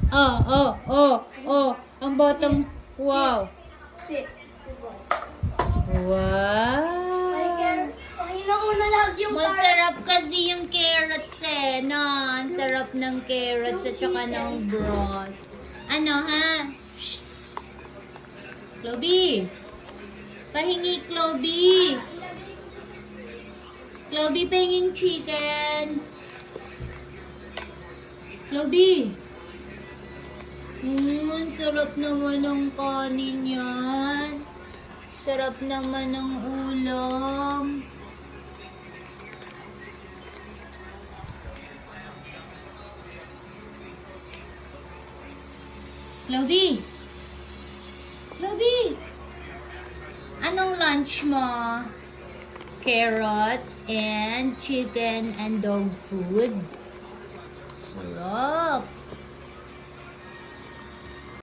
Oh, oh, oh, oh. Ang bottom. Wow. Sit. Wow. Ang inauna lang yung Masarap kasi yung carrots eh, no? Ang sarap ng carrots at saka ng broth. Ano, ha? Shh. Chloe. Pahingi, Chloe. Chloe, pahinging chicken. Chloe. Ang sarap naman ng kanin yan. Sarap naman ng ulam. Chloe! Chloe! Anong lunch mo? Carrots and chicken and dog food. Sarap!